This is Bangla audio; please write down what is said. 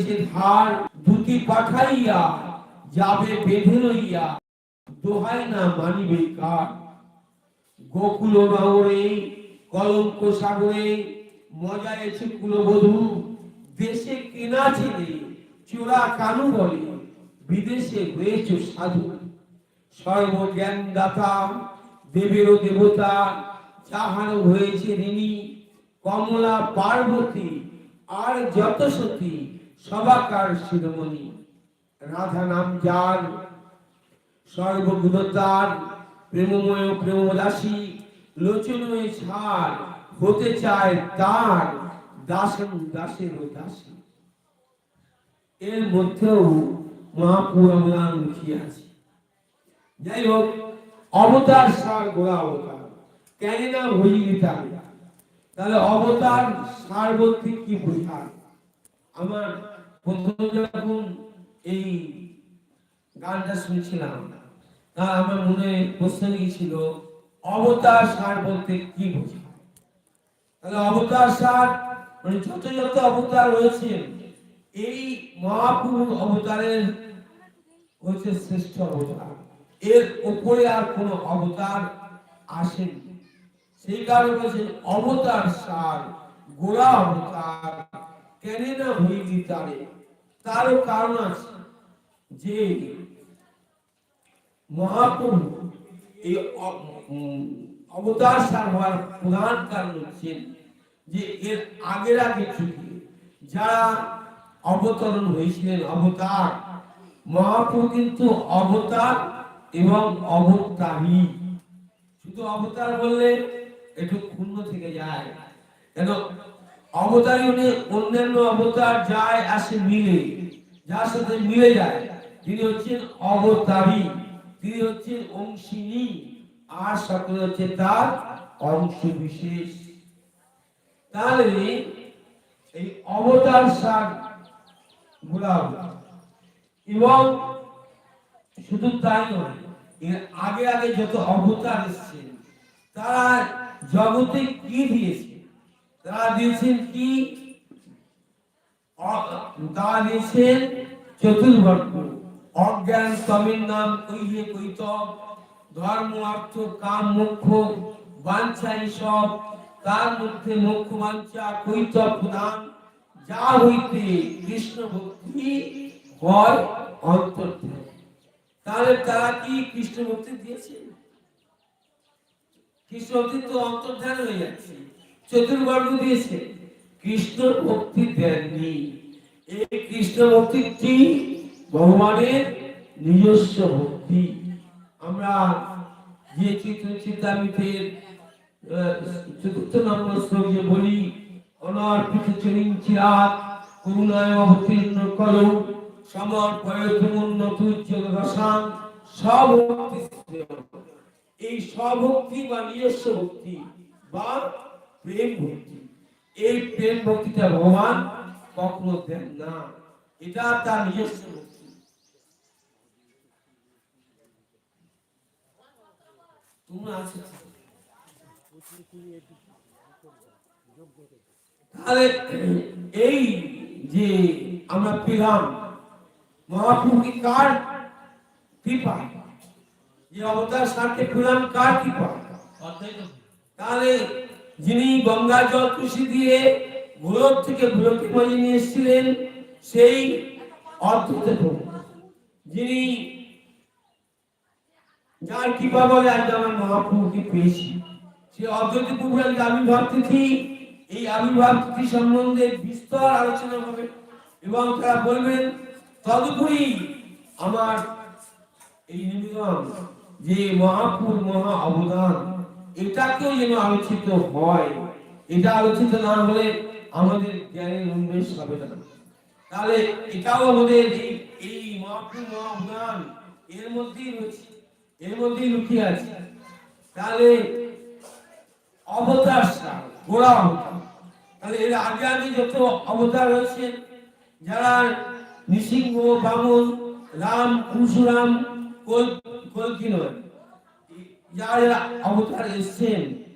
যে ধার দুটি পাঠাইয়া যাবে বেঁধে লইয়া দোহাই না মানিবে কার। গোকুল নগরে কলঙ্ক সাগরে মজা এসে কুলবধূ দেশে কেনা ছেলে চোরা কানু বলে বিদেশে হয়েছ সাধু। সর্বজ্ঞান দাতা দেবেরও দেবতা যাহার হয়েছে ঋণী কমলা পার্বতী আর যত সতী সবাকার শিরোমণি। রাধা নাম যার সর্বগুণতার প্রেমময় প্রেমদাসী লোচনে ছাড় হতে চায় তার দাসন দাসের দাসী। এর মধ্যেও মহাপুরাণ লিখিয়ে আছে। যাই হোক, অবতার সার গোড়া অবতার কেন না ভজিতা। তাহলে অবতার সার বলতে কি বোঝায়? আমার প্রথম যখন এই গানটা শুনছিলাম তা আমার মনে প্রশ্ন ছিল অবতার সার বলতে কি বোঝায়। তাহলে অবতার সার মানে যত যত অবতার রয়েছে এই মহাপুরুষ অবতারের হচ্ছে শ্রেষ্ঠ অবতার, এর উপরে আর কোন অবতার আসেনি। সেই কারণে বলছেন অবতার সার গোড়া অবতার কেন না হইলি তারে। তারও কারণ আছে যে মহাপুরুষ এই অবতার সার হওয়ার প্রধান কারণ হচ্ছে যে এর আগের আগে যুগে যারা অবতরণ হয়েছিলেন অবতার, মহাপুরুষ কিন্তু অবতার এবং অবতারী। শুধু অবতার বললে একটু ক্ষুণ্ণ থেকে যায়, কেন অবতারী উনি অন্যান্য অবতার যায় আসে মিলে, যার সাথে মিলে যায় তিনি হচ্ছেন অবতারী, তিনি হচ্ছেন অংশিনী, আর সকলে হচ্ছে তার অংশ বিশেষ। তাহলে এই অবতার সার গোলাম এবং শুধু তাই নয়, এর আগে আগে যত অবতার এসেছে তারা জগতে কি দিয়েছে? তারা দিয়েছেন কি? তারা দিয়েছেন চতুর্বর্গ, অজ্ঞান তমের নাম কইয়ে কৈতব, ধর্ম অর্থ কাম মোক্ষ বাঞ্ছা সব, তার মধ্যে মোক্ষ বাঞ্ছা কৈতব প্রধান, যা হইতে কৃষ্ণ ভক্তি হয় অন্তর্ধান। তাহলে তারা কি কৃষ্ণ ভক্তি দিয়েছে? কৃষ্ণ ভক্তি তো অন্তর্ধান হয়ে যাচ্ছে। চতুর্বর্গ দিয়েছে, কৃষ্ণ ভক্তি দেননি। এই কৃষ্ণ ভক্তিটি ভগবানের নিজস্ব ভক্তি। আমরা যে চিত্তামিতের চতুর্থ নম্বর শ্লোকে বলি অনর্পিত চরিং চিরাত করুণায় অবতীর্ণ করো সমর্পয়তুমুন্নত উজ্জ্বল সভক্তি। এই স্বভক্তি বা নিজস্ব ভক্তি বা প্রেম ভক্তি, এই প্রেম ভক্তিটা ভগবান কখনো দেন না, এটা তার নিজস্ব ভক্তি। তাহলে এই যে আমরা পেলাম মহাপুরুষ কার কৃপা, যে অবতার সারকে পেলাম কার কৃপা? তাহলে যিনি গঙ্গা জল তুলসী দিয়ে গোলক থেকে গোলকের মাঝে নিয়ে এসেছিলেন সেই অদ্ভুত প্রভু, যিনি যার কৃপা বলে আজ আমার মহাপ্রভুকে পেয়েছি, সে অদ্বৈত প্রভুর আবির্ভাব তিথি, এই আবির্ভাব তিথি সম্বন্ধে বিস্তর আলোচনা হবে এবং তারা বলবেন তদুপরি আমার এই নিবেদন যে মহাপুর মহা অবদান এটাকেও যেন আলোচিত হয়। এটা আলোচিত না হলে আমাদের জ্ঞানের উন্মেষ হবে না। তাহলে এটাও আমাদের এই মহাপুর মহা অবদান এর মধ্যেই রয়েছে, এর মধ্যেই লুকিয়ে আছে। তাহলে অবতার গোড়া অবতার, তাহলে এর আগে আগে যত অবতার রয়েছে, যারা নৃসিংহ বামন রাম পরশুরাম কল্কি নয়, যারা অবতার এসছেন